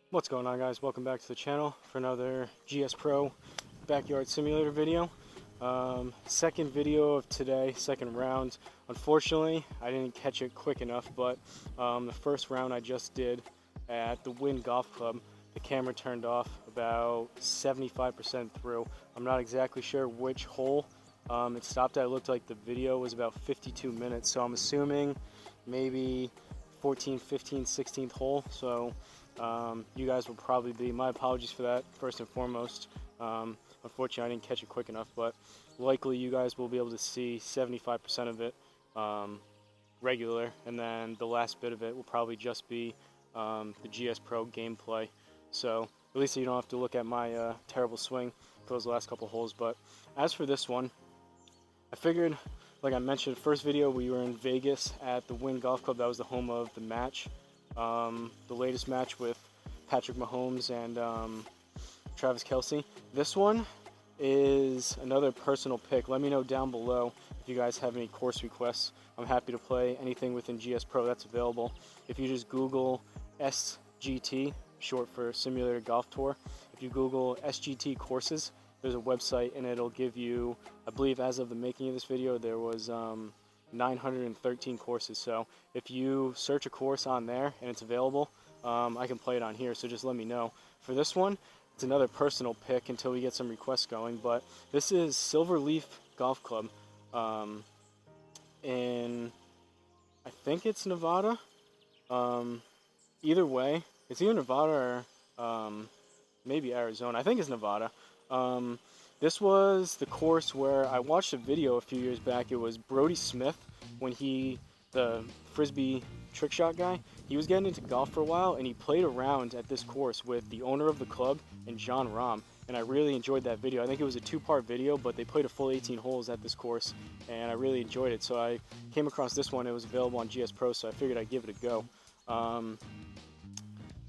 What's going on, guys? Welcome back to the channel for another GSPro backyard simulator video. Second video of today, second round. Unfortunately, I didn't catch it quick enough, but the first round I just did at the Wynn Golf Club, the camera turned off about 75% through. I'm not exactly sure which hole it stopped at. It looked like the video was about 52 minutes, so I'm assuming maybe 14th, 15th, 16th hole. So you guys will probably be, my apologies for that first and foremost. Unfortunately, I didn't catch it quick enough, but likely you guys will be able to see 75% of it regular, and then the last bit of it will probably just be the GSPro gameplay. So at least you don't have to look at my terrible swing for those last couple holes. But as for this one, I figured, like I mentioned, first video we were in Vegas at the Wynn Golf Club. That was the home of the match, the latest match with Patrick Mahomes and Travis Kelce. This one is another personal pick. Let me know down below if you guys have any course requests. I'm happy to play anything within GSPro that's available. If you just Google SGT, short for Simulator Golf Tour, if you Google SGT courses, there's a website and it'll give you, I believe as of the making of this video, there was 913 courses. So if you search a course on there and it's available, I can play it on here, so just let me know. For this one, it's another personal pick until we get some requests going, but this is Silverleaf Golf Club in, I think it's Nevada. Either way, it's either Nevada or maybe Arizona. I think it's Nevada. This was the course where I watched a video a few years back. It was Brody Smith, when the Frisbee trick shot guy, he was getting into golf for a while, and he played around at this course with the owner of the club and John Rahm, and I really enjoyed that video. I think it was a two-part video, but they played a full 18 holes at this course, and I really enjoyed it. So I came across this one. It was available on GSPro, so I figured I'd give it a go.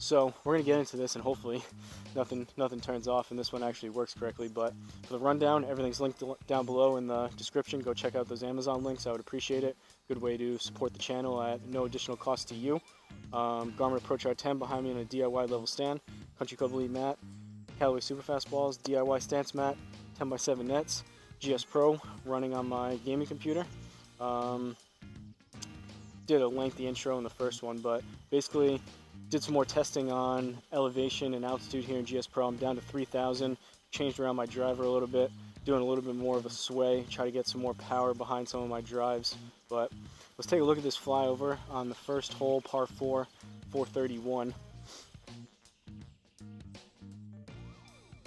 So we're going to get into this, and hopefully nothing turns off and this one actually works correctly. But for the rundown, everything's linked down below in the description. Go check out those Amazon links. I would appreciate it. Good way to support the channel at no additional cost to you. Garmin Approach R10 behind me in a DIY level stand. Country Club Elite mat. Callaway Superfast balls. DIY stance mat. 10x7 nets. GSPro running on my gaming computer. Did a lengthy intro in the first one, but basically did some more testing on elevation and altitude here in GSPro. I'm down to 3,000, changed around my driver a little bit, doing a little bit more of a sway, try to get some more power behind some of my drives. But let's take a look at this flyover on the first hole, par 4, 431.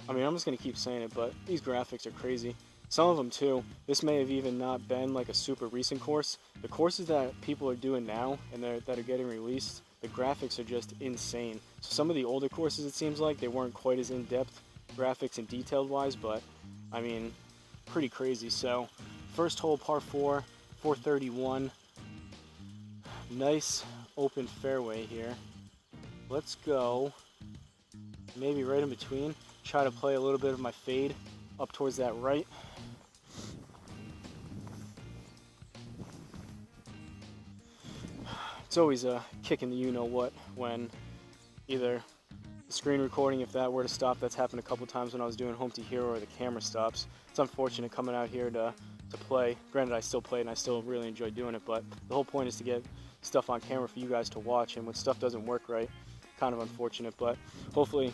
I mean, I'm just going to keep saying it, but these graphics are crazy. Some of them too. This may have even not been like a super recent course. The courses that people are doing now and that are getting released, the graphics are just insane. So some of the older courses, it seems like they weren't quite as in-depth graphics and detailed wise, but I mean, pretty crazy. So first hole, par 4, 431. Nice open fairway here. Let's go maybe right in between. Try to play a little bit of my fade up towards that right. It's always a kick in the you-know-what when either the screen recording, if that were to stop, that's happened a couple times when I was doing home to hero, or the camera stops. It's unfortunate coming out here to play. Granted, I still play and I still really enjoy doing it, but the whole point is to get stuff on camera for you guys to watch, and when stuff doesn't work right, kind of unfortunate. But hopefully,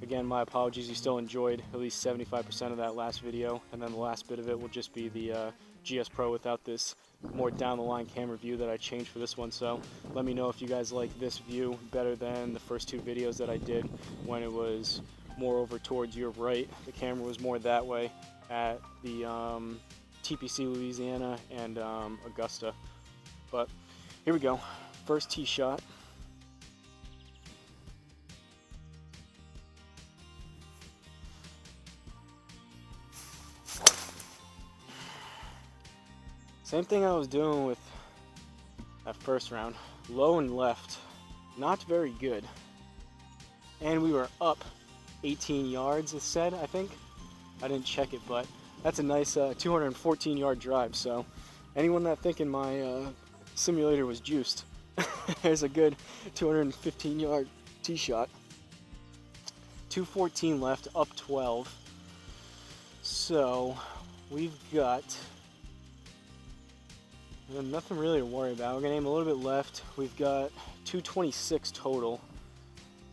again, my apologies, you still enjoyed at least 75% of that last video, and then the last bit of it will just be the GSPro without this more down the line camera view that I changed for this one. So let me know if you guys like this view better than the first two videos that I did when it was more over towards your right. The camera was more that way at the TPC Louisiana and Augusta. But here we go, first tee shot. Same thing I was doing with that first round. Low and left, not very good. And we were up 18 yards, it said, I think. I didn't check it, but that's a nice 214 yard drive. So anyone that thinking my simulator was juiced, there's a good 215 yard tee shot. 2:14 left, up 12. So we've got nothing really to worry about. We're gonna aim a little bit left. We've got 226 total.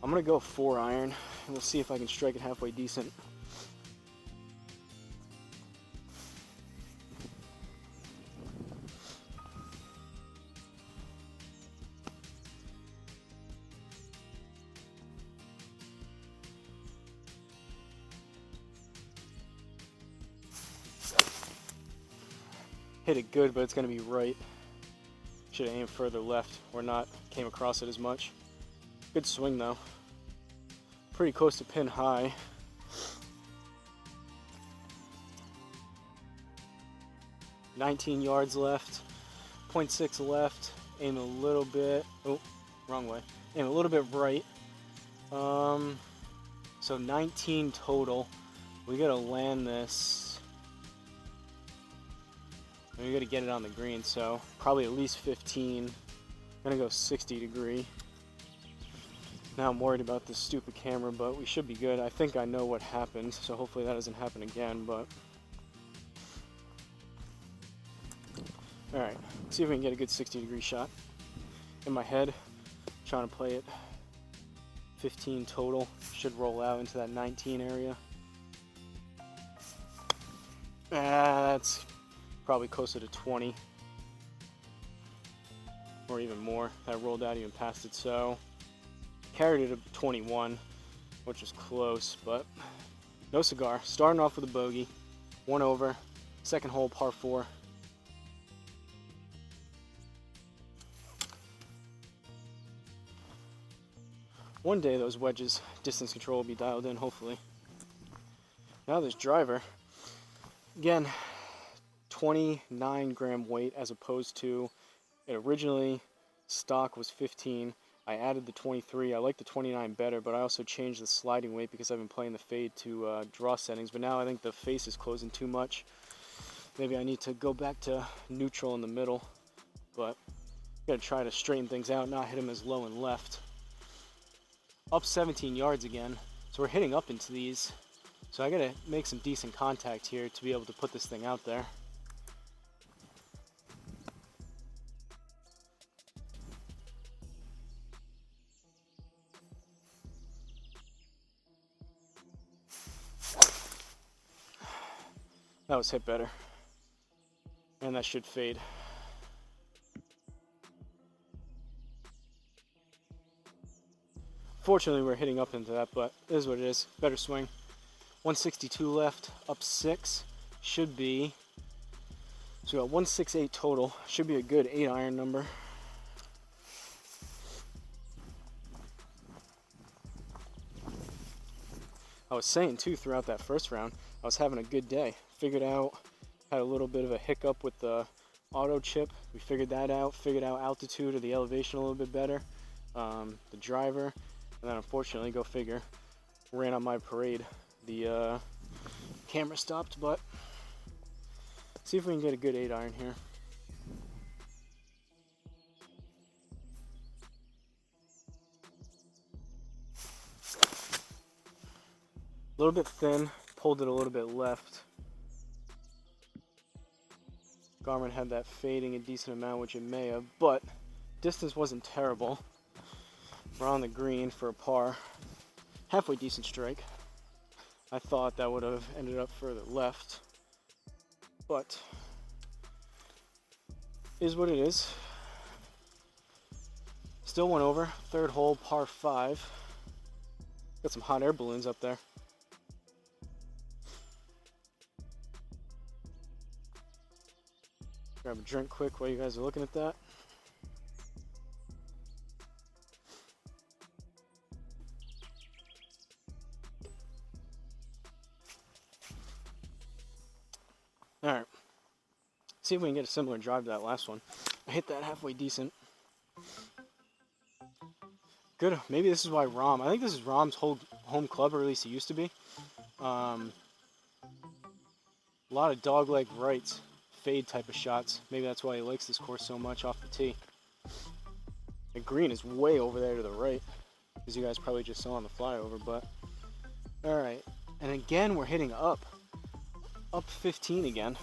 I'm gonna go 4-iron, and we'll see if I can strike it halfway decent. Hit it good, but it's going to be right. Should have aimed further left or not. Came across it as much. Good swing though. Pretty close to pin high. $19 yards left. 0.6 left. Aim a little bit. Oh, wrong way. Aim a little bit right. So 19 total. We got to land this. We got to get it on the green, so probably at least 15. I'm gonna go 60 degree. Now I'm worried about this stupid camera, but we should be good. I think I know what happened, so hopefully that doesn't happen again. But all right, see if we can get a good 60 degree shot. In my head, trying to play it 15 total. Should roll out into that 19 area. That's probably closer to 20 or even more. That rolled out even past it, so carried it at 21, which was close, but no cigar. Starting off with a bogey, 1 over, second hole, par 4. One day those wedges, distance control will be dialed in, hopefully. Now this driver, again, 29 gram weight as opposed to, it originally stock was 15. I added the 23. I like the 29 better, but I also changed the sliding weight because I've been playing the fade to draw settings. But now I think the face is closing too much. Maybe I need to go back to neutral in the middle, but gotta try to straighten things out, not hit him as low and left. Up 17 yards again, so we're hitting up into these. So I gotta make some decent contact here to be able to put this thing out there. That was hit better, and that should fade. Fortunately, we're hitting up into that, but it is what it is. Better swing. 162 left, up 6. Should be, so we got 168 total. Should be a good 8-iron number. I was saying too throughout that first round, I was having a good day. Figured out, had a little bit of a hiccup with the auto chip. We figured that out, figured out altitude or the elevation a little bit better. The driver, and then unfortunately, go figure, ran on my parade. The camera stopped, but see if we can get a good 8-iron here. A little bit thin, pulled it a little bit left. Garmin had that fading a decent amount, which it may have, but distance wasn't terrible. We're on the green for a par. Halfway decent strike. I thought that would have ended up further left, but is what it is. Still 1 over, third hole, par 5. Got some hot air balloons up there. Grab a drink quick while you guys are looking at that. Alright, see if we can get a similar drive to that last one. I hit that halfway decent. Good, maybe this is why I think this is Rom's home club, or at least it used to be. A lot of dog-leg rights, fade type of shots. Maybe that's why he likes this course so much off the tee. The green is way over there to the right, as you guys probably just saw on the flyover, but All right, and again we're hitting up 15 again.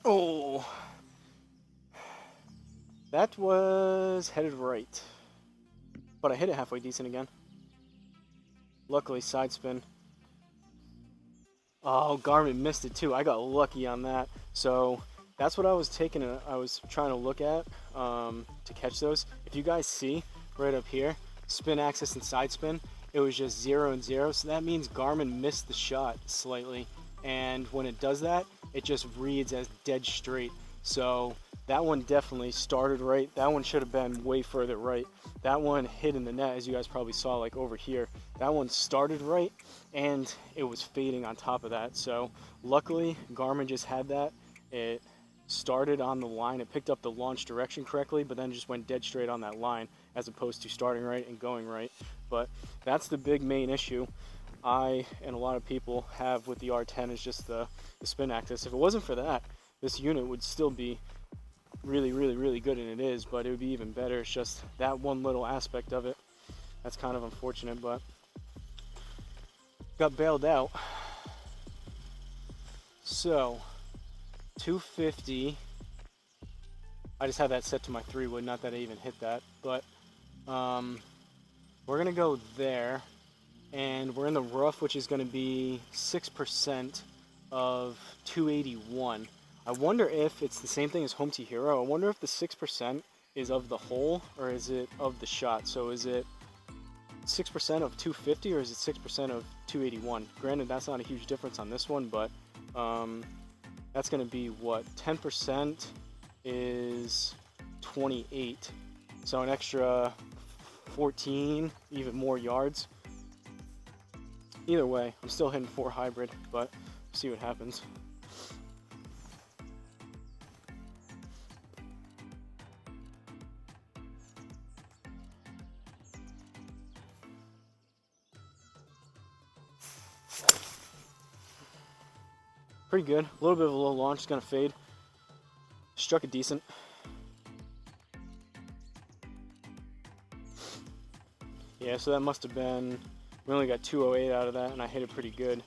Oh, that was headed right, but I hit it halfway decent again. Luckily, side spin. Oh, Garmin missed it too. I got lucky on that. So that's what I was taking. I was trying to look at to catch those. If you guys see right up here, spin axis and side spin, it was just 0 and 0. So that means Garmin missed the shot slightly. And when it does that, it just reads as dead straight. So that one definitely started right. That one should have been way further right. That one hit in the net, as you guys probably saw, like over here. That one started right, and it was fading on top of that. So luckily, Garmin just had that. It started on the line. It picked up the launch direction correctly, but then just went dead straight on that line, as opposed to starting right and going right. But that's the big main issue I and a lot of people have with the R10 is just the spin axis. If it wasn't for that, this unit would still be really good, and it is, but it would be even better. It's just that one little aspect of it that's kind of unfortunate, but got bailed out. So 250, I just had that set to my 3-wood, not that I even hit that, but we're gonna go there, and we're in the rough, which is gonna be 6% of 281. I wonder if it's the same thing as Home to Hero. I wonder if the 6% is of the hole or is it of the shot. So is it 6% of 250 or is it 6% of 281? Granted, that's not a huge difference on this one, but that's going to be what? 10% is 28. So an extra 14, even more yards. Either way, I'm still hitting 4 hybrid, but see what happens. Pretty good. A little bit of a low launch. It's going to fade. Struck it decent. Yeah, so that must have been, we only got 208 out of that, and I hit it pretty good.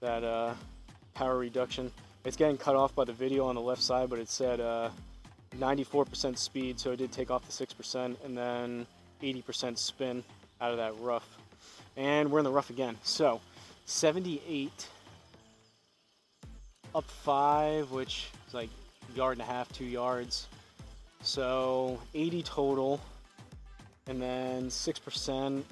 That power reduction. It's getting cut off by the video on the left side, but it said 94% speed, so it did take off the 6%, and then 80% spin out of that rough. And we're in the rough again. So 78 up 5, which is like a yard and a half, 2 yards. So 80 total, and then 6%,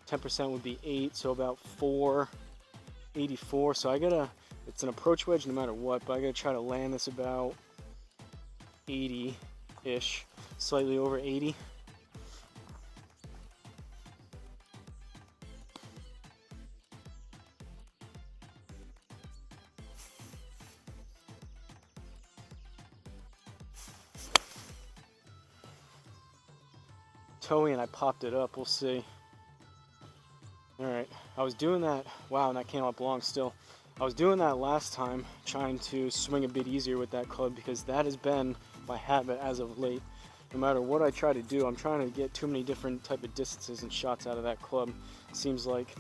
10% would be 8, so about 484. So I gotta, it's an approach wedge no matter what, but I gotta try to land this about 80-ish, slightly over 80. Toey and I popped it up, we'll see. Alright, I was doing that, wow, and that came out long still. I was doing that last time, trying to swing a bit easier with that club, because that has been my habit as of late. No matter what I try to do, I'm trying to get too many different type of distances and shots out of that club. It seems like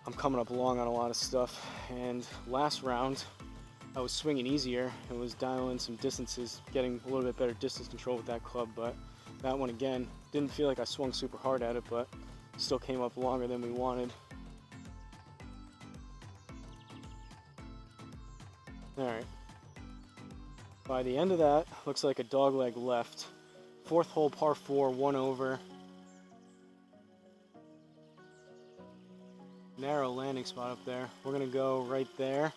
I'm coming up long on a lot of stuff, and last round I was swinging easier and was dialing some distances, getting a little bit better distance control with that club, but that one again, didn't feel like I swung super hard at it, but still came up longer than we wanted. Alright. By the end of that, looks like a dog leg left. 4th hole par 4, 1 over. Narrow landing spot up there. We're going to go right there.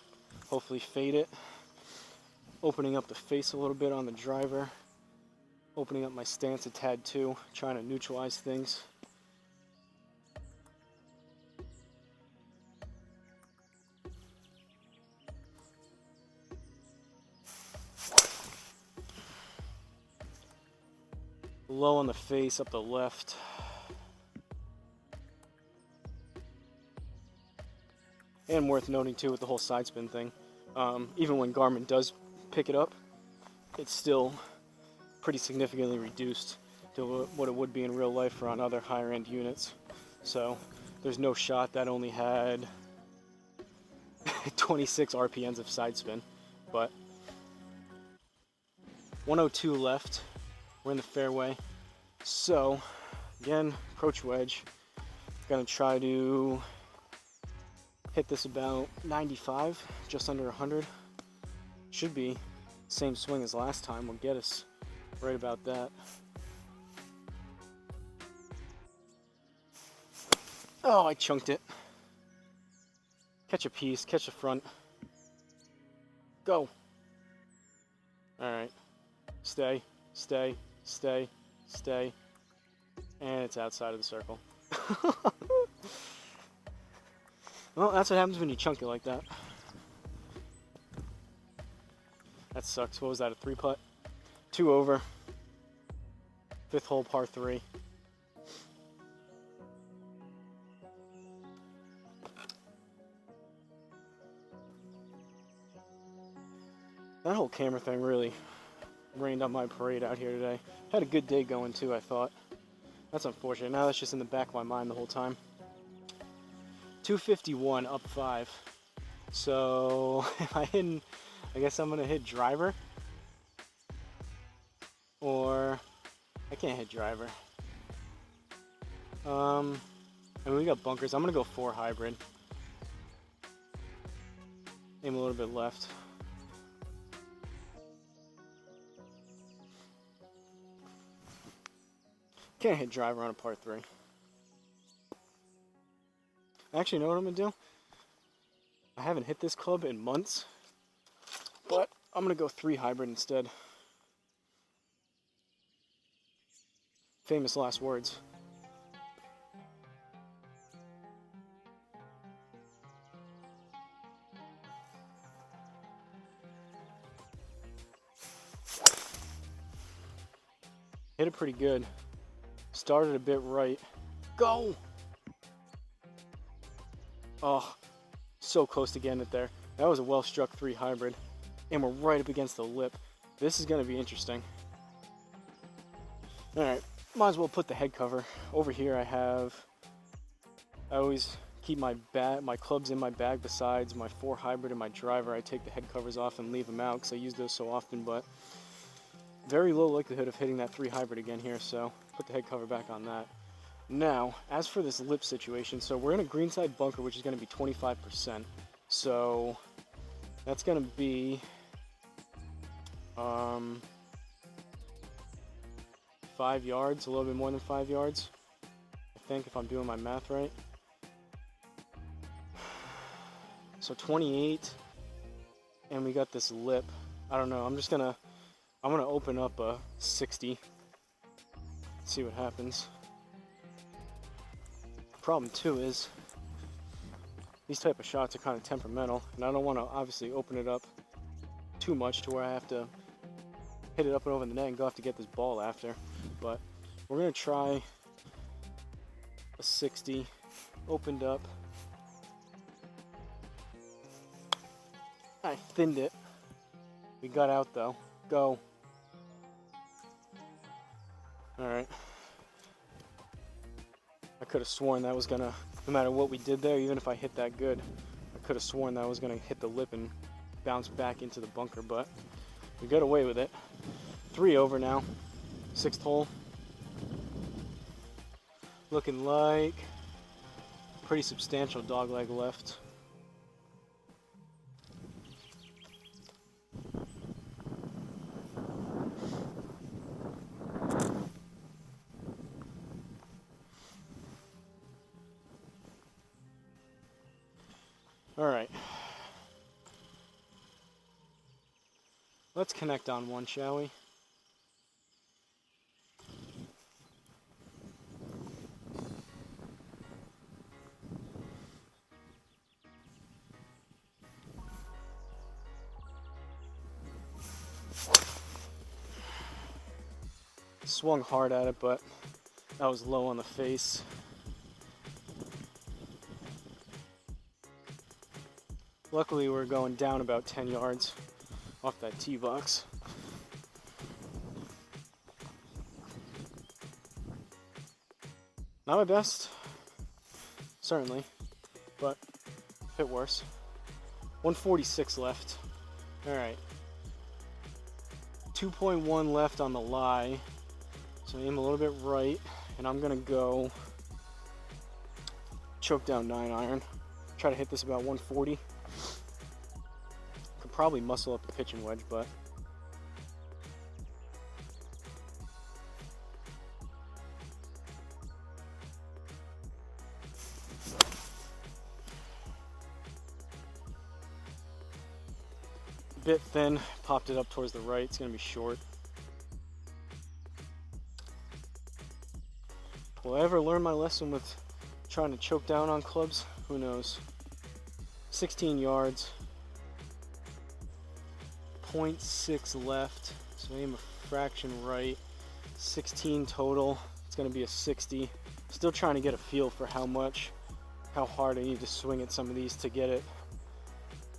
Hopefully fade it. Opening up the face a little bit on the driver. Opening up my stance a tad too. Trying to neutralize things. Low on the face, up the left. And worth noting too with the whole side spin thing, even when Garmin does pick it up, it's still pretty significantly reduced to what it would be in real life or on other higher end units. So there's no shot that only had 26 RPMs of side spin, but 102 left. We're in the fairway. So again, approach wedge. Gonna try to hit this about 95, just under 100. Should be same swing as last time. Will get us right about that. Oh, I chunked it. Catch a piece, catch a front. Go. All right. Stay, stay, stay, stay. And it's outside of the circle. Well, that's what happens when you chunk it like that. That sucks. What was that, a 3-putt? 2 over. 5th hole, par 3. That whole camera thing really rained on my parade out here today. Had a good day going too, I thought. That's unfortunate. Now that's just in the back of my mind the whole time. 251 up 5. So if I hit, I guess I'm gonna hit driver, or I can't hit driver. I mean, we got bunkers. I'm gonna go 4 hybrid. Aim a little bit left. Can't hit driver on a par 3. Actually, you know what I'm gonna do? I haven't hit this club in months, but I'm gonna go 3 hybrid instead. Famous last words. Hit it pretty good. Started a bit right. Go! Oh, so close to getting it there. That was a well struck 3 hybrid. And we're right up against the lip. This is going to be interesting. Alright, might as well put the head cover. Over here I always keep my clubs in my bag besides my 4 hybrid and my driver. I take the head covers off and leave them out because I use those so often, but very low likelihood of hitting that 3 hybrid again here, so put the head cover back on that. Now, as for this lip situation, so we're in a greenside bunker, which is going to be 25%. So that's going to be 5 yards, a little bit more than 5 yards, I think, if I'm doing my math right. So 28, and we got this lip. I don't know, I'm gonna open up a 60, see what happens. Problem too is these type of shots are kind of temperamental, and I don't want to obviously open it up too much to where I have to hit it up and over the net and go have to get this ball after. But we're gonna try a 60, opened up. I thinned it. We got out though. Go. Alright. I could have sworn that was gonna, no matter what we did there, even if I hit that good, I could have sworn that I was gonna hit the lip and bounce back into the bunker, but we got away with it. 3 over now. 6th hole. Looking like pretty substantial dogleg left. All right. Let's connect on one, shall we? Swung hard at it, but that was low on the face. Luckily we're going down about 10 yards off that tee box. Not my best, certainly, but a bit worse. 146 left. Alright. 2.1 left on the lie. So aim a little bit right, and I'm gonna go choke down 9-iron. Try to hit this about 140. Could probably muscle up the pitching wedge, but a bit thin. Popped it up towards the right. It's gonna be short. Will I ever learn my lesson with trying to choke down on clubs? Who knows? 16 yards. 0.6 left. So aim a fraction right. 16 total. It's going to be a 60. Still trying to get a feel for how hard I need to swing at some of these to get it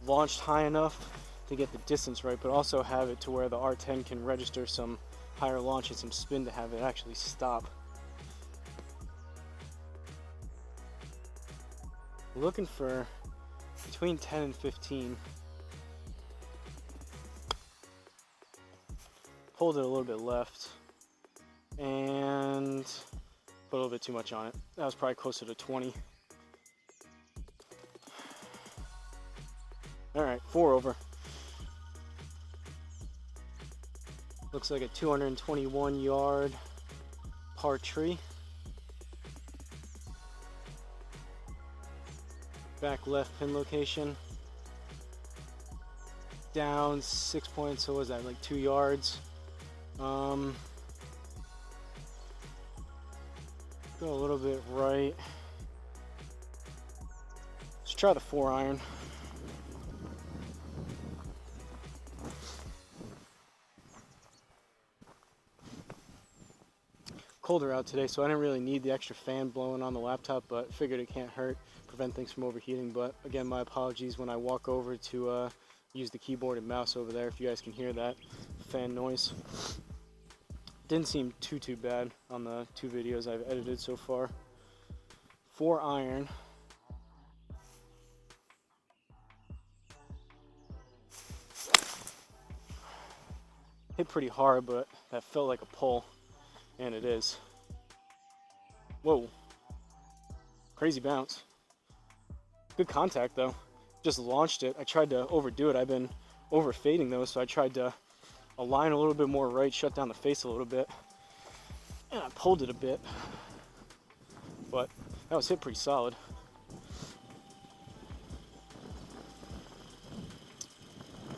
launched high enough to get the distance right, but also have it to where the R10 can register some higher launch and some spin to have it actually stop. Looking for between 10 and 15. Pulled it a little bit left and put a little bit too much on it. That was probably closer to 20. Alright, 4 over. Looks like a 221 yard par tree. Back left pin location. Down 6 points, so what was that, like 2 yards? Go a little bit right. Let's try the 4-iron. Colder out today, so I didn't really need the extra fan blowing on the laptop, but figured it can't hurt, prevent things from overheating. But again, my apologies when I walk over to use the keyboard and mouse over there, if you guys can hear that fan noise. Didn't seem too bad on the 2 videos I've edited so far. 4-iron. Hit pretty hard, but that felt like a pull. And it is. Whoa. Crazy bounce. Good contact though. Just launched it. I tried to overdo it. I've been over fading those, so I tried to align a little bit more right, shut down the face a little bit. And I pulled it a bit. But that was hit pretty solid.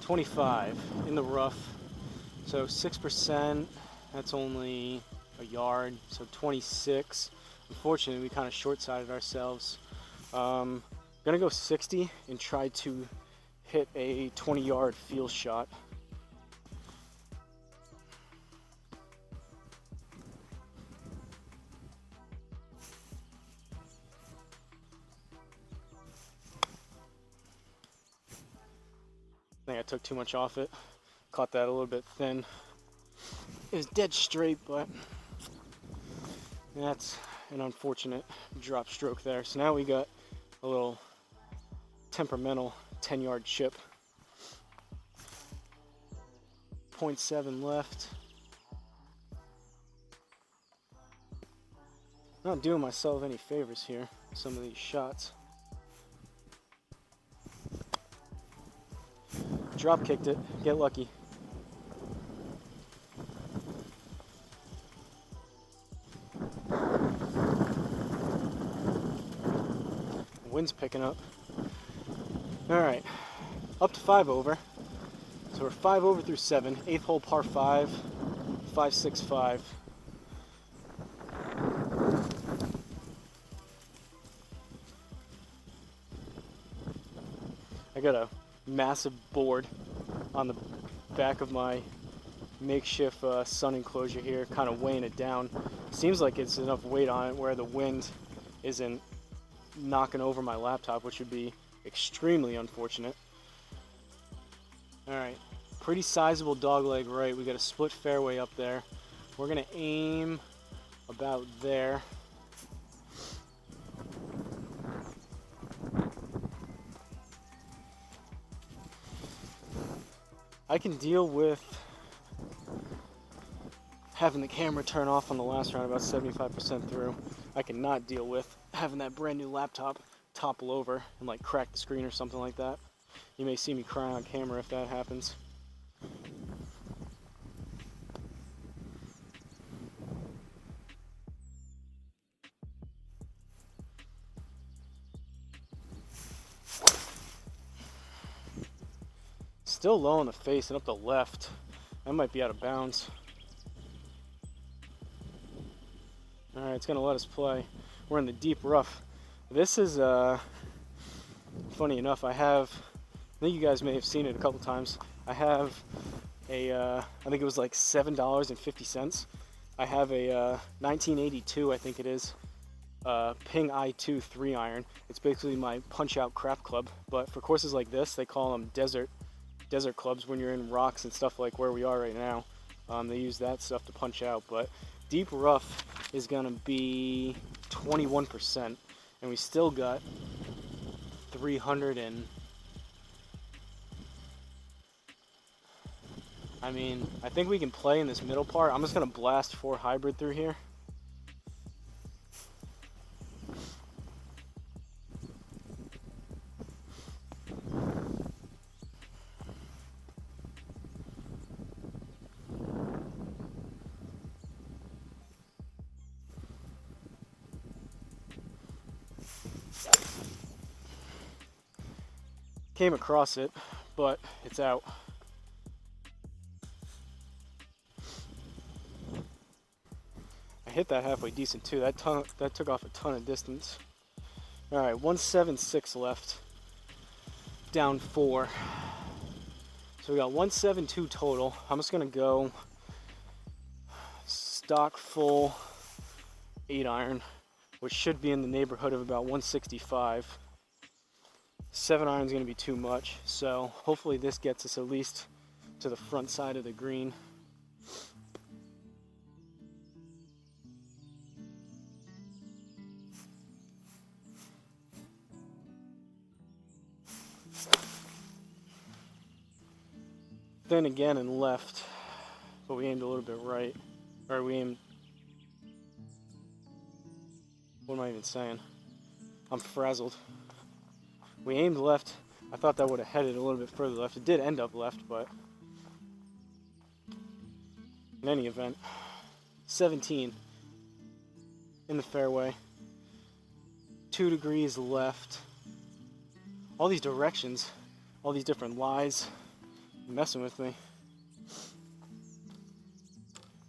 .25 in the rough. So 6%, that's only a yard, so 26. Unfortunately, we kind of short-sided ourselves. Gonna go 60 and try to hit a 20-yard field shot. I think I took too much off it. Caught that a little bit thin. It was dead straight, but that's an unfortunate drop stroke there. So now we got a little temperamental 10-yard chip. 0.7 left. Not doing myself any favors here, some of these shots. Drop kicked it, get lucky. Wind's picking up. Alright, up to 5 over. So we're 5 over through 7. 8th hole par 5, 5-6-5. I got a massive board on the back of my makeshift sun enclosure here, kind of weighing it down. Seems like it's enough weight on it where the wind isn't knocking over my laptop, which would be extremely unfortunate. All right, pretty sizable dog leg right. We got a split fairway up there. We're gonna aim about there. I can deal with having the camera turn off on the last round about 75% through. I cannot deal with having that brand new laptop topple over and like crack the screen or something like that. You may see me cry on camera if that happens. Still low on the face and up the left. That might be out of bounds. All right, it's gonna let us play. We're in the deep rough. This is funny enough. I think you guys may have seen it a couple times. I have a I think it was like $7.50. I have a 1982, I think it is, Ping I2 3-iron. It's basically my punch-out crap club, but for courses like this, they call them desert clubs when you're in rocks and stuff like where we are right now. They use that stuff to punch out, but deep rough is gonna be 21%, and we still got 300 and I think we can play in this middle part. I'm just gonna blast 4 hybrid through here. Came across it, but it's out. I hit that halfway decent too. That took off a ton of distance. All right, 176 left. Down 4. So we got 172 total. I'm just gonna go stock full 8-iron, which should be in the neighborhood of about 165. 7-iron is going to be too much, so hopefully this gets us at least to the front side of the green. Then again and left, but we aimed a little bit right, or we aimed, what am I even saying? I'm frazzled. We aimed left. I thought that would have headed a little bit further left. It did end up left, but in any event, 17 in the fairway, 2 degrees left. All these directions, all these different lies, messing with me.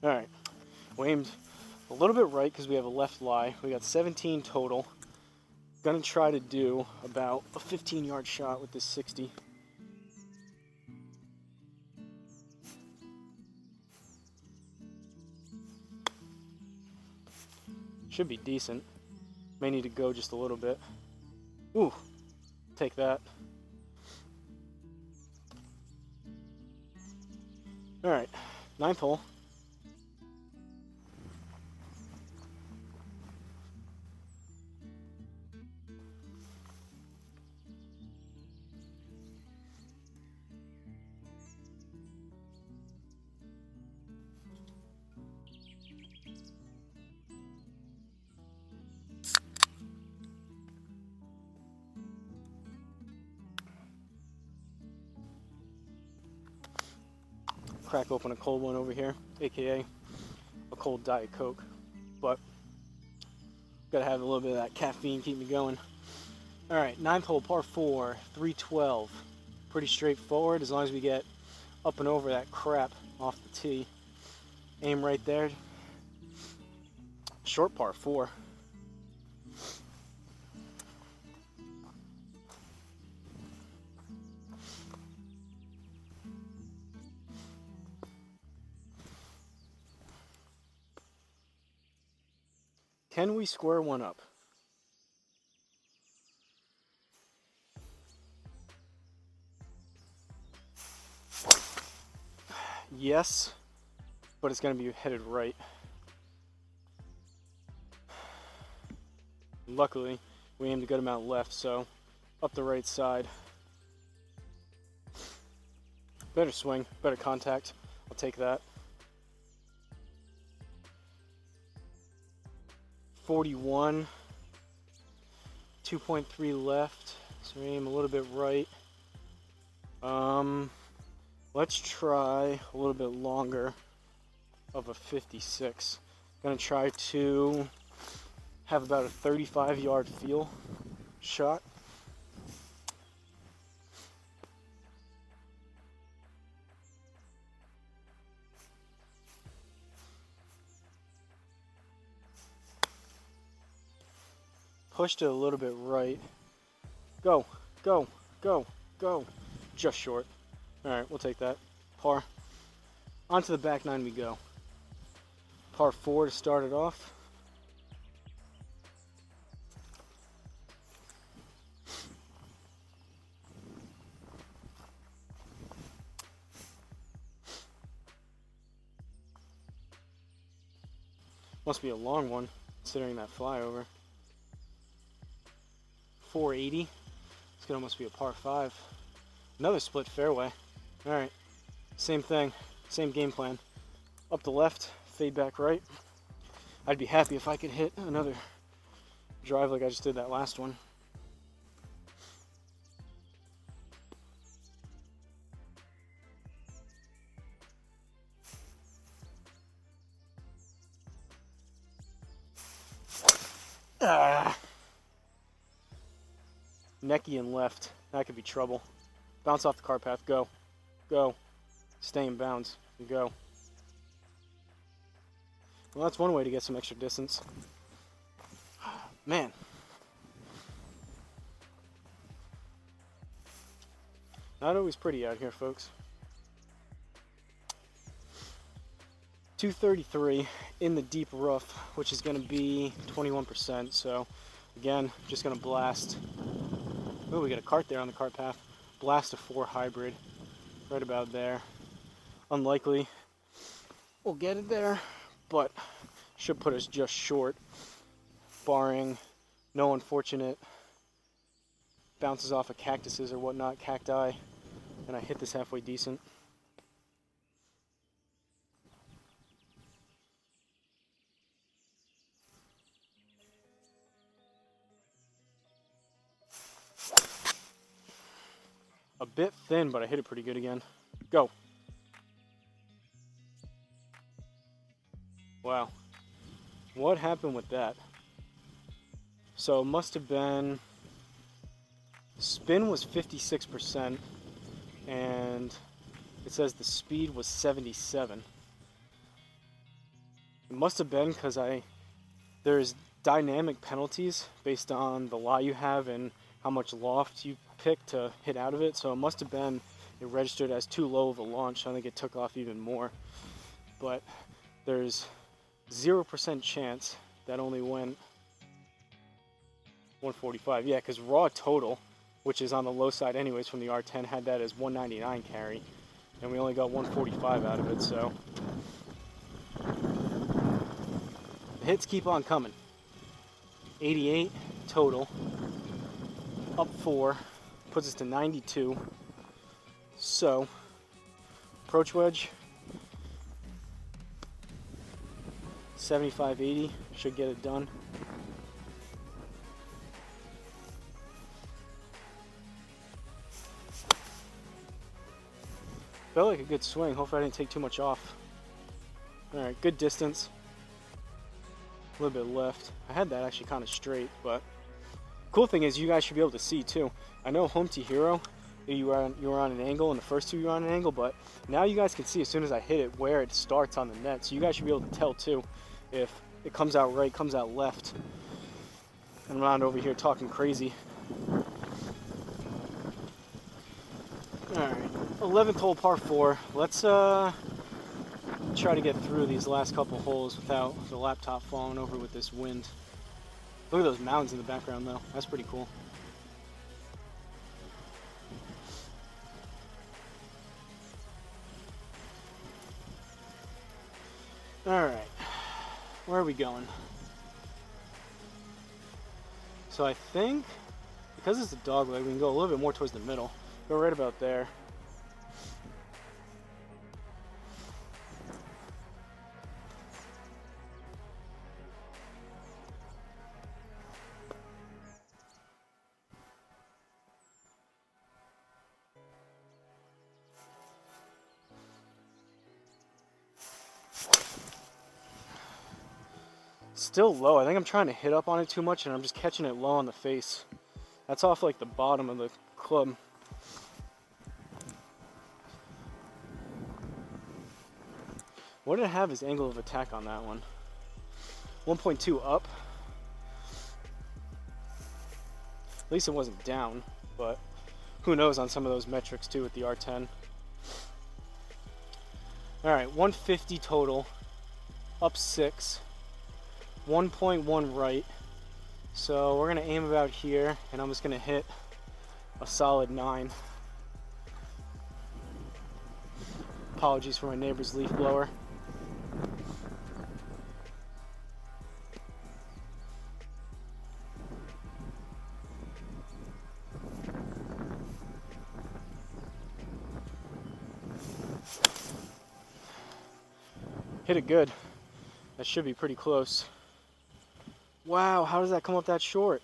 All right, we aimed a little bit right because we have a left lie. We got 17 total. Gonna try to do about a 15-yard shot with this 60. Should be decent. May need to go just a little bit. Ooh, take that. All right, 9th hole. Crack open a cold one over here, aka a cold Diet Coke, but gotta have a little bit of that caffeine keep me going. All right, 9th hole, par 4, 312. Pretty straightforward as long as we get up and over that crap off the tee. Aim right there. Short par 4. Can we square one up? yes, but it's going to be headed right. Luckily, we aimed a good amount left, so up the right side. Better swing, better contact. I'll take that. 41, 2.3 left, so aim a little bit right. Let's try a little bit longer of a 56. Gonna try to have about a 35-yard feel shot. Pushed it a little bit right. Go, go, go, go. Just short. All right, we'll take that. Par. Onto the back nine we go. Par 4 to start it off. Must be a long one, considering that flyover. 480. It's gonna almost be a par 5. Another split fairway. All right, same thing, same game plan. Up the left, fade back right. I'd be happy if I could hit another drive like I just did that last one. Necky and left. That could be trouble. Bounce off the car path. Go. Go. Stay in bounds. And go. Well, that's one way to get some extra distance. Man. Not always pretty out here, folks. 233 in the deep rough, which is going to be 21%. So, again, just going to blast. Oh, we got a cart there on the cart path. Blast a 4 hybrid right about there. Unlikely we'll get it there, but should put us just short, barring no unfortunate bounces off of cactuses or whatnot, cacti, and I hit this halfway decent. A bit thin, but I hit it pretty good again. Go. Wow. What happened with that? So it must have been, spin was 56%, and it says the speed was 77. It must have been because there's dynamic penalties based on the lie you have and how much loft you pick to hit out of it. So it must have been, it registered as too low of a launch. I think it took off even more. But there's 0% chance that only went 145. Yeah, because raw total, which is on the low side anyways from the R10, had that as 199 carry. And we only got 145 out of it, so. The hits keep on coming. 88 total. Up 4, puts us to 92. So, approach wedge, 75-80 should get it done. Felt like a good swing. Hopefully I didn't take too much off. All right, good distance. A little bit left. I had that actually kind of straight, but cool thing is you guys should be able to see too. I know home to hero, you were on an angle, and the first two you were on an angle, but now you guys can see as soon as I hit it where it starts on the net. So you guys should be able to tell too if it comes out right, comes out left. And I'm not over here talking crazy. All right, 11th hole par 4. Let's try to get through these last couple holes without the laptop falling over with this wind. Look at those mountains in the background though. That's pretty cool. Where are we going? So I think, because it's a dog leg, we can go a little bit more towards the middle. Go right about there. Still low. I think I'm trying to hit up on it too much and I'm just catching it low on the face. That's off like the bottom of the club. What did I have as angle of attack on that one? 1.2 up. At least it wasn't down, but who knows on some of those metrics too with the R10. All right, 150 total, up 6, 1.1 right. So we're gonna aim about here, and I'm just gonna hit a solid 9. Apologies for my neighbor's leaf blower. Hit it good. That should be pretty close. Wow, how does that come up that short?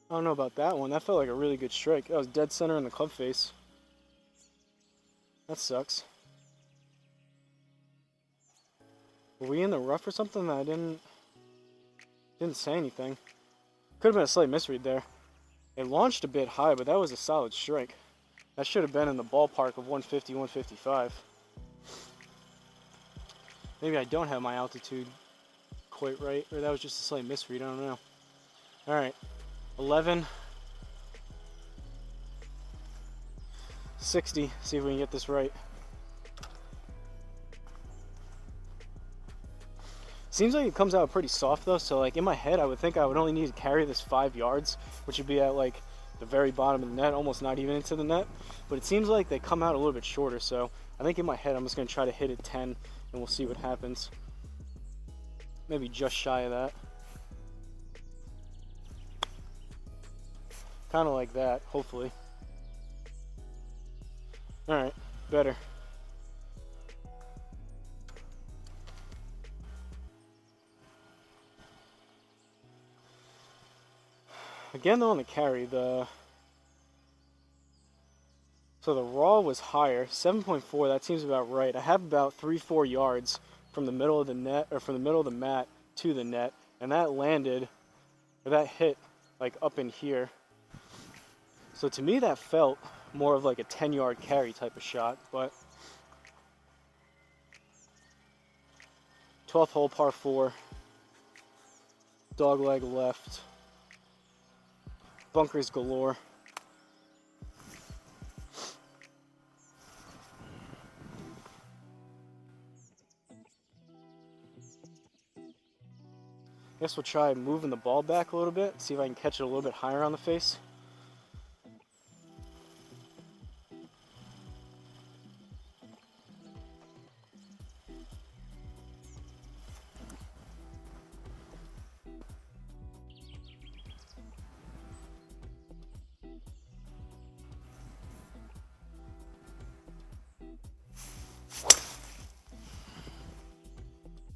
I don't know about that one. That felt like a really good strike. That was dead center in the club face. That sucks. Were we in the rough or something? I didn't say anything. Could have been a slight misread there. It launched a bit high, but that was a solid strike. That should have been in the ballpark of 150, 155. Maybe I don't have my altitude quite right, or that was just a slight misread, I don't know. All right, 11, 60, see if we can get this right. Seems like it comes out pretty soft though, so like in my head I would think I would only need to carry this 5 yards, which would be at like the very bottom of the net, almost not even into the net. But it seems like they come out a little bit shorter, so I think in my head I'm just going to try to hit it 10 and we'll see what happens. Maybe just shy of that. Kind of like that, hopefully. Alright, better. Again though on the carry, so the raw was higher, 7.4, that seems about right. I have about 3-4 yards from the middle of the net, or from the middle of the mat to the net, and that landed, or that hit like up in here. So to me that felt more of like a 10-yard carry type of shot, but 12th hole par 4, dog leg left, bunkers galore. Guess we'll try moving the ball back a little bit, see if I can catch it a little bit higher on the face.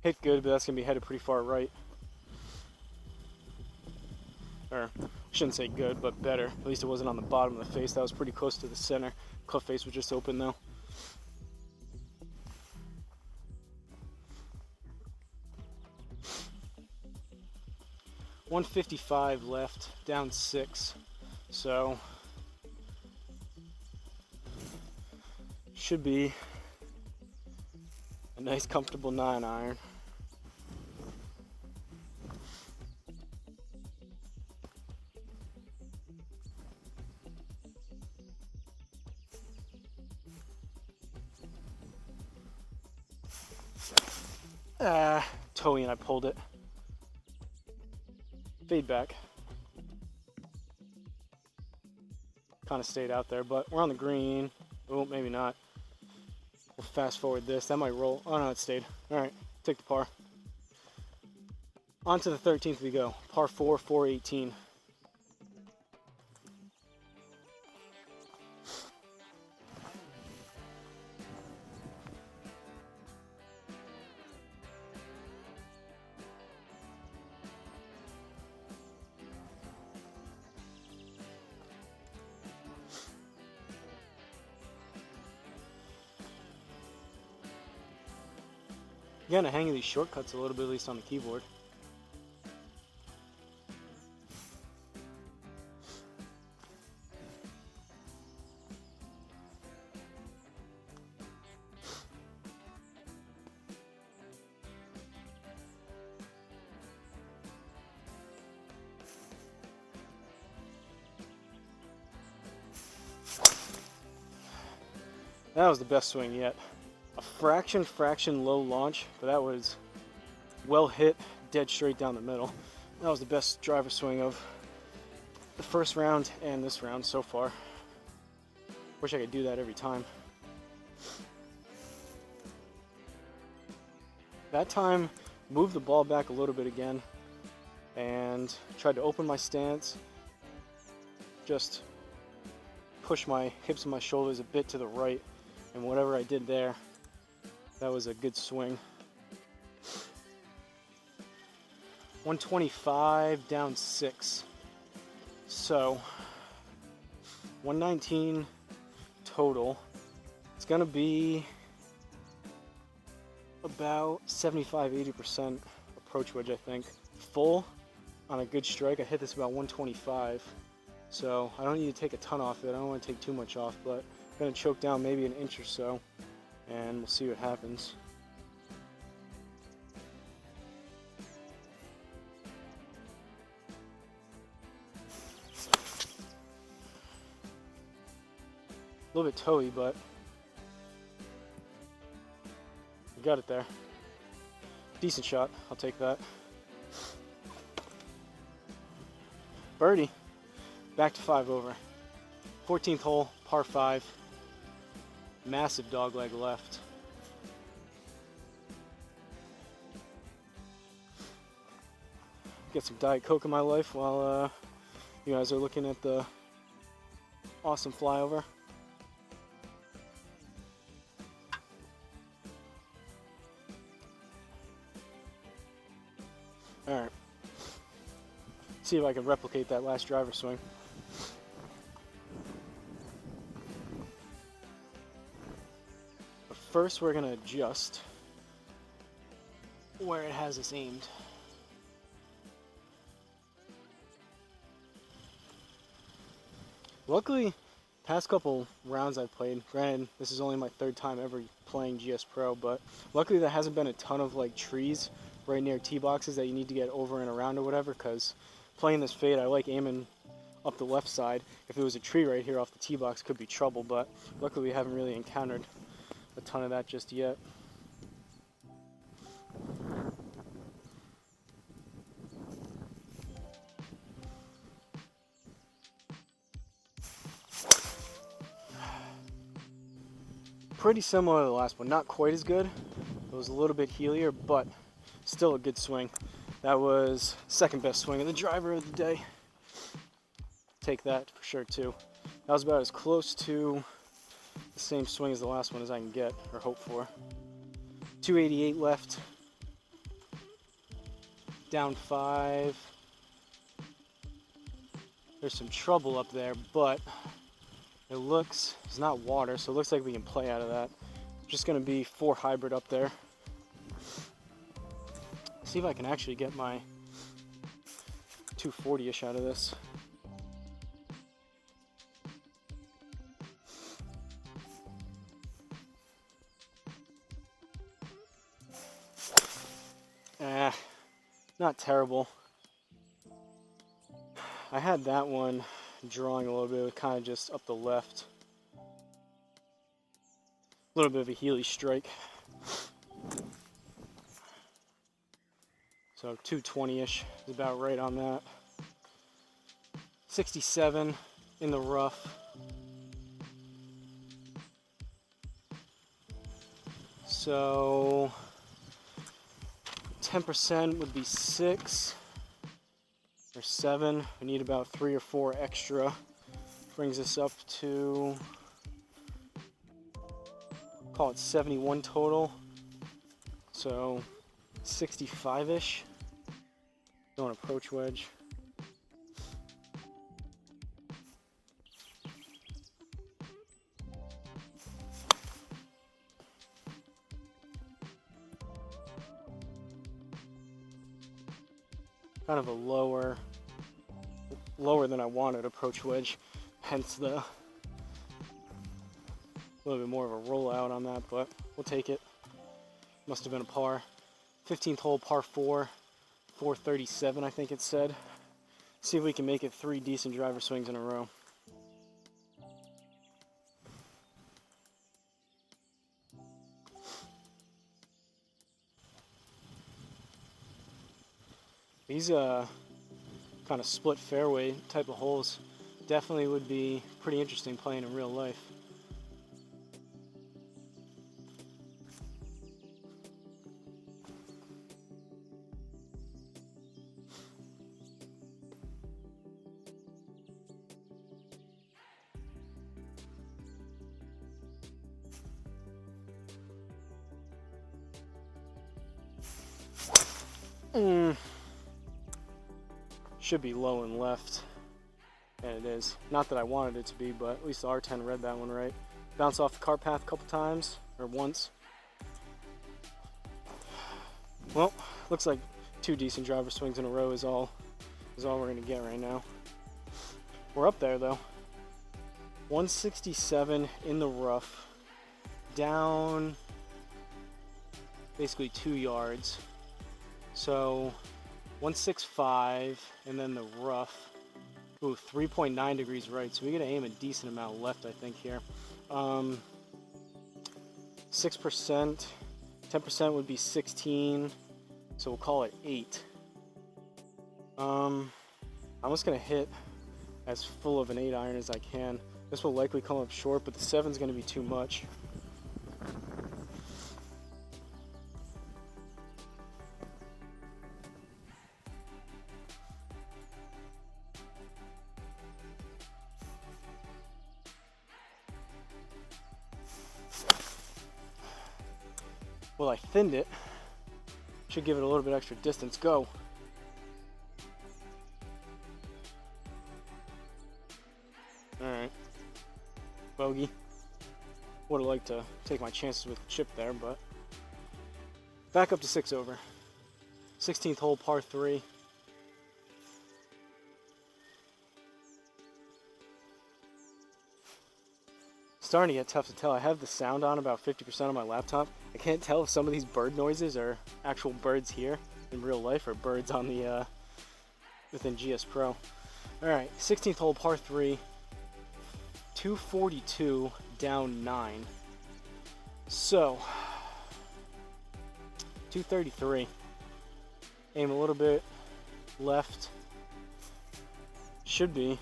Hit good, but that's going to be headed pretty far right. Or, I shouldn't say good, but better. At least it wasn't on the bottom of the face. That was pretty close to the center. Club face was just open though. .155 left, down 6. So, should be a nice comfortable 9-iron. Toey and I pulled it. Fade back. Kind of stayed out there, but we're on the green. Oh, maybe not. We'll fast forward this. That might roll. Oh no, it stayed. All right. take the par. On to the 13th we go. Par 4, 418. Getting a hang of these shortcuts a little bit, at least on the keyboard. That was the best swing yet. A fraction low launch, but that was well hit, dead straight down the middle. That was the best driver swing of the first round and this round so far. Wish I could do that every time. That time, moved the ball back a little bit again and tried to open my stance, just push my hips and my shoulders a bit to the right, and whatever I did there, that was a good swing. 125 down 6. So 119 total. It's gonna be about 75-80% approach wedge, I think. Full on a good strike, I hit this about 125. So I don't need to take a ton off it. I don't want to take too much off, but I'm gonna choke down maybe an inch or so, and we'll see what happens. A little bit toey, but we got it there. Decent shot, I'll take that. Birdie, back to 5 over. 14th hole, par 5. Massive dog leg left. Get some Diet Coke in my life while you guys are looking at the awesome flyover. Alright. See if I can replicate that last driver swing. But first we're going to adjust where it has us aimed. Luckily, past couple rounds I've played, granted this is only my 3rd time ever playing GSPro, but luckily there hasn't been a ton of like trees right near tee boxes that you need to get over and around or whatever, because playing this fade I like aiming up the left side. If there was a tree right here off the tee box, could be trouble, but luckily we haven't really encountered a ton of that just yet. Pretty similar to the last one, not quite as good. It was a little bit heelier, but still a good swing. That was 2nd best swing of the driver of the day. Take that for sure too. That was about as close to the same swing as the last one as I can get, or hope for. 288 left. Down 5. There's some trouble up there, but it looks, it's not water, so it looks like we can play out of that. Just gonna be 4 hybrid up there. See if I can actually get my 240-ish out of this. Not terrible. I had that one drawing a little bit, it was kind of just up the left. A little bit of a heely strike. So 220-ish is about right on that. 67 in the rough. So 10% would be 6 or 7. We need about 3 or 4 extra. Brings us up to, call it 71 total. So 65-ish. Going approach wedge. Kind of a lower than I wanted approach wedge, hence the little bit more of a rollout on that, but we'll take it. Must have been a par. 15th hole, par 4, 437 I think it said. See if we can make it 3 decent driver swings in a row. These kind of split fairway type of holes definitely would be pretty interesting playing in real life. Should be low and left, and it is. Not that I wanted it to be, but at least the R10 read that one right. Bounce off the cart path a couple times, or once. Well, looks like 2 decent driver swings in a row is all we're gonna get right now. We're up there though. 167 in the rough, down basically 2 yards. So 165, and then the rough. Ooh, 3.9 degrees right, so we gotta aim a decent amount left, I think, here. 6%, 10% would be 16, so we'll call it 8. I'm just gonna hit as full of an 8 iron as I can. This will likely come up short, but the 7's gonna be too much. Well, I thinned it. Should give it a little bit extra distance. Go. Alright. Bogey. Would have liked to take my chances with the chip there, but back up to 6 over. 16th hole, par 3. Starting to get tough to tell. I have the sound on about 50% on my laptop. I can't tell if some of these bird noises are actual birds here in real life or birds on the within GSPro. All right, 16th hole, par 3, 242 down 9. So 233. Aim a little bit left. Should be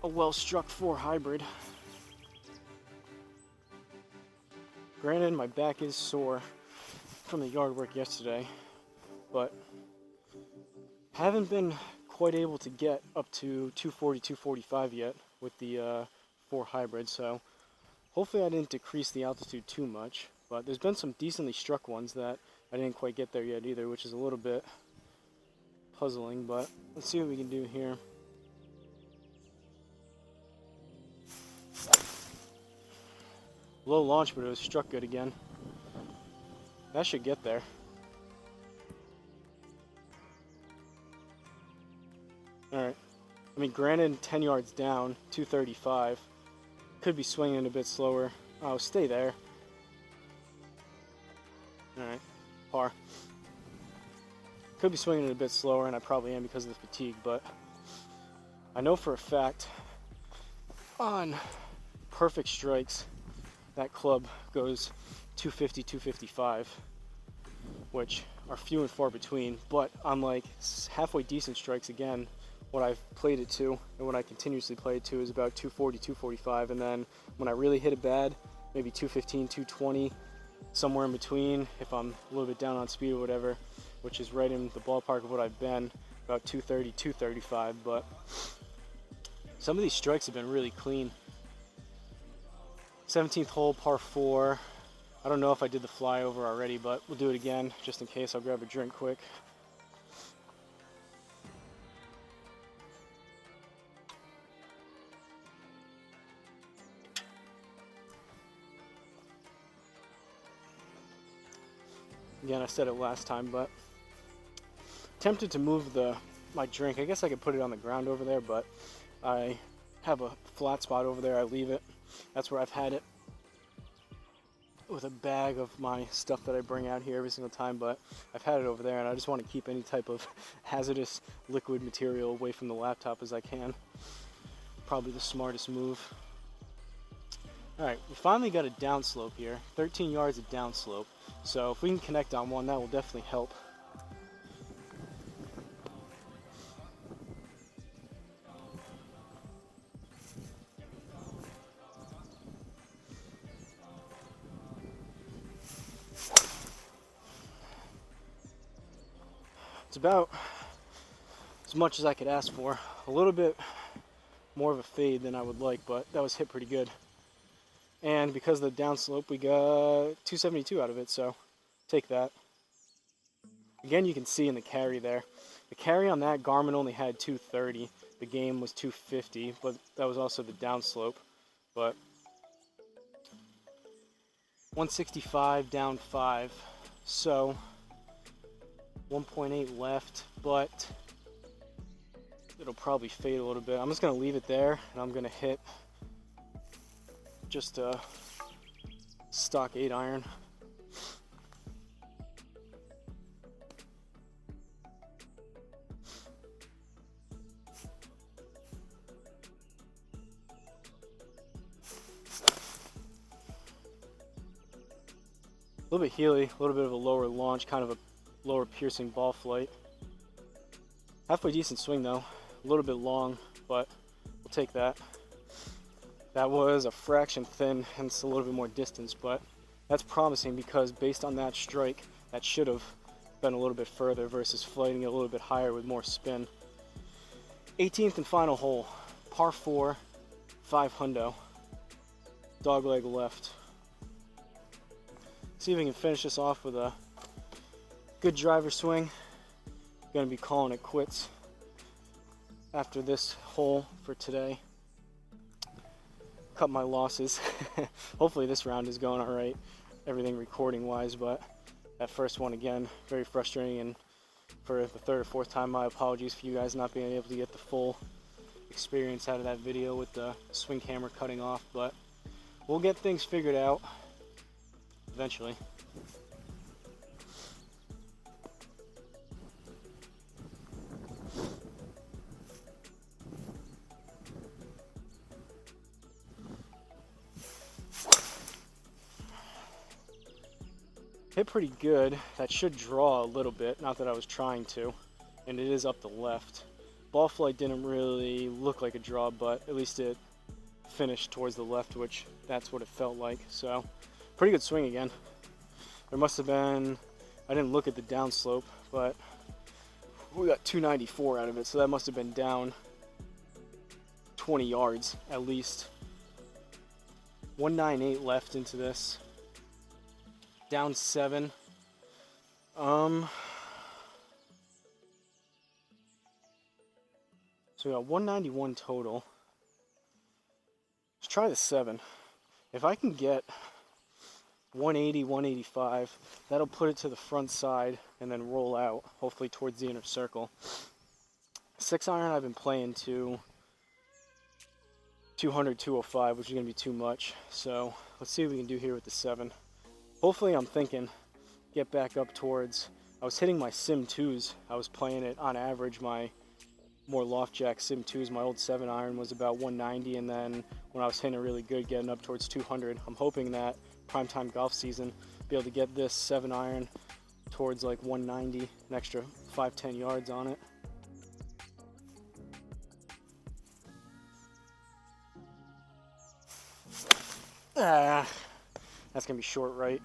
a well-struck 4 hybrid. Granted, my back is sore from the yard work yesterday, but haven't been quite able to get up to 240, 245 yet with the 4 hybrid, so hopefully I didn't decrease the altitude too much, but there's been some decently struck ones that I didn't quite get there yet either, which is a little bit puzzling, but let's see what we can do here. Low launch, but it was struck good again. That should get there. Alright. I mean, granted, 10 yards down, 235. Could be swinging a bit slower. Oh, stay there. Alright. Par. Could be swinging it a bit slower, and I probably am because of the fatigue, but I know for a fact on perfect strikes, that club goes 250, 255, which are few and far between, but on like halfway decent strikes, again, what I've played it to and what I continuously play it to is about 240, 245, and then when I really hit it bad, maybe 215, 220, somewhere in between if I'm a little bit down on speed or whatever, which is right in the ballpark of what I've been, about 230, 235. But some of these strikes have been really clean. 17th hole, par 4. I don't know if I did the flyover already, but we'll do it again just in case. I'll grab a drink quick. Again, I said it last time, but tempted to move my drink. I guess I could put it on the ground over there, but I have a flat spot over there. I leave it. That's where I've had it with a bag of my stuff that I bring out here every single time, but I've had it over there, and I just want to keep any type of hazardous liquid material away from the laptop as I can. Probably the smartest move. Alright, we finally got a downslope here. 13 yards of downslope. So if we can connect on one, that will definitely help. It's about as much as I could ask for. A little bit more of a fade than I would like, but that was hit pretty good. And because of the downslope, we got 272 out of it, so take that. Again, you can see in the carry there. The carry on that Garmin only had 230. The game was 250, but that was also the downslope. But 165 down 5, so 1.8 left, but it'll probably fade a little bit. I'm just going to leave it there, and I'm going to hit just a stock 8 iron. A little bit heely, a little bit of a lower launch, kind of a lower piercing ball flight. Halfway decent swing though, a little bit long, but we'll take that. That was a fraction thin, hence a little bit more distance, but that's promising because based on that strike, that should have been a little bit further versus flighting it a little bit higher with more spin. 18th and final hole, par 4, 5 hundo, dogleg left. See if we can finish this off with a good driver swing. Gonna be calling it quits after this hole for today. Cut my losses. Hopefully this round is going all right, everything recording wise, but that first one again, very frustrating, and for the third or fourth time, my apologies for you guys not being able to get the full experience out of that video with the swing camera cutting off, but we'll get things figured out eventually. Hit pretty good. That should draw a little bit, not that I was trying to, and it is up the left. Ball flight didn't really look like a draw, but at least it finished towards the left, which that's what it felt like. So pretty good swing again. There must have been, I didn't look at the downslope, but we got 294 out of it, so that must have been down 20 yards at least. 198 left into this. Down 7. So we got 191 total. Let's try the 7. If I can get 180, 185, that'll put it to the front side and then roll out, hopefully towards the inner circle. 6 iron I've been playing to 200, 205, which is going to be too much. So let's see what we can do here with the 7. Hopefully I'm thinking get back up towards, I was hitting my Sim 2s. I was playing it on average, my more loft jack Sim 2s. My old 7 iron was about 190, and then when I was hitting it really good, getting up towards 200. I'm hoping that primetime golf season, be able to get this 7 iron towards like 190, an extra 5-10 yards on it. That's gonna be short right.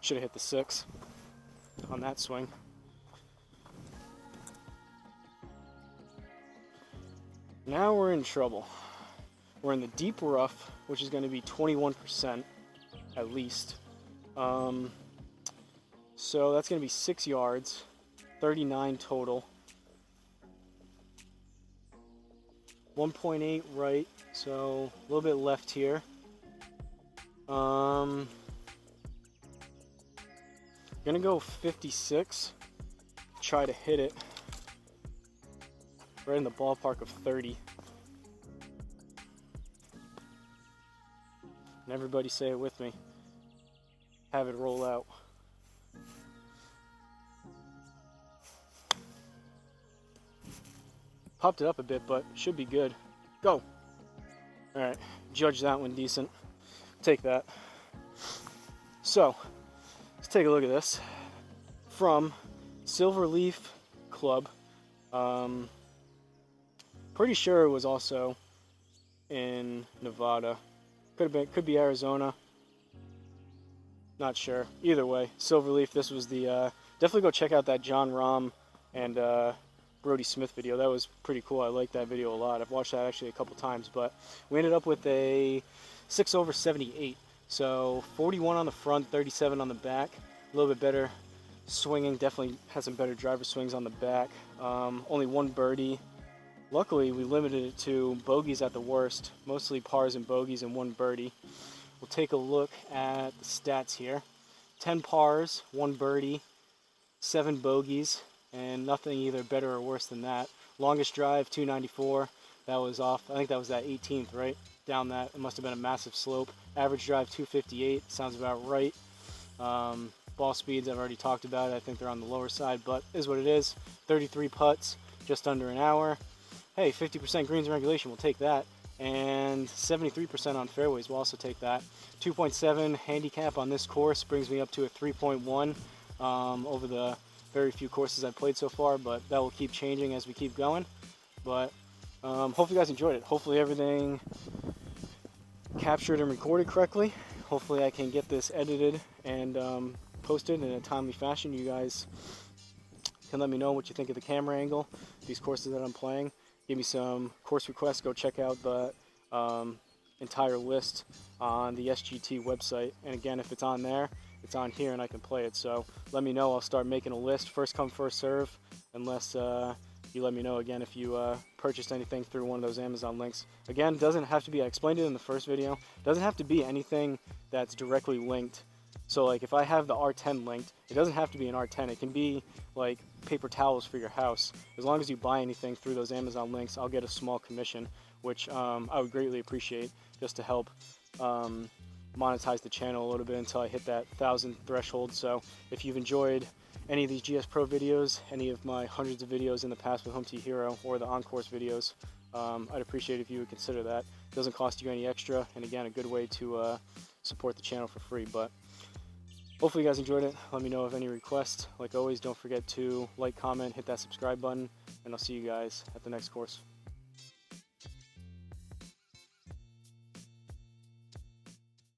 Should have hit the 6 on that swing. Now we're in trouble. We're in the deep rough, which is going to be 21% at least. So that's going to be 6 yards, 39 total. 1.8 right, so a little bit left here. Gonna go 56. Try to hit it right in the ballpark of 30. And everybody say it with me. Have it roll out. Popped it up a bit, but should be good. Go. All right, judge that one decent. Take that. So, let's take a look at this. From Silverleaf Club. Pretty sure it was also in Nevada. Could be Arizona. Not sure. Either way, Silverleaf. This was the. Definitely go check out that John Rahm and Brody Smith video. That was pretty cool. I liked that video a lot. I've watched that actually a couple times, but we ended up with a 6 over 78. So 41 on the front, 37 on the back. A little bit better swinging. Definitely has some better driver swings on the back. Only 1 birdie. Luckily, we limited it to bogeys at the worst. Mostly pars and bogeys and 1 birdie. We'll take a look at the stats here. 10 pars, 1 birdie, 7 bogeys, and nothing either better or worse than that. Longest drive, 294. That was off. I think that was that 18th, right? Down that. It must have been a massive slope. Average drive, 258. Sounds about right. Ball speeds, I've already talked about it. I think they're on the lower side, but is what it is. 33 putts, just under an hour. Hey, 50% greens in regulation, we'll take that. And 73% on fairways, we'll also take that. 2.7 handicap on this course brings me up to a 3.1 over the very few courses I've played so far, but that will keep changing as we keep going. But hopefully you guys enjoyed it. Hopefully everything captured and recorded correctly. Hopefully I can get this edited and posted in a timely fashion. You guys can let me know what you think of the camera angle, these courses that I'm playing. Give me some course requests. Go check out the entire list on the SGT website. And again, if it's on there, it's on here and I can play it. So let me know. I'll start making a list. First come, first serve, unless you let me know again if you purchased anything through one of those Amazon links. Again, doesn't have to be, I explained it in the first video, doesn't have to be anything that's directly linked. So like if I have the R10 linked, it doesn't have to be an R10. It can be like paper towels for your house. As long as you buy anything through those Amazon links, I'll get a small commission, which I would greatly appreciate, just to help monetize the channel a little bit until I hit that 1,000 threshold. So if you've enjoyed any of these GSPro videos, any of my hundreds of videos in the past with Home Tee Hero, or the on-course videos, I'd appreciate if you would consider that. It doesn't cost you any extra, and again, a good way to support the channel for free. But hopefully you guys enjoyed it. Let me know of any requests. Like always, don't forget to like, comment, hit that subscribe button, and I'll see you guys at the next course.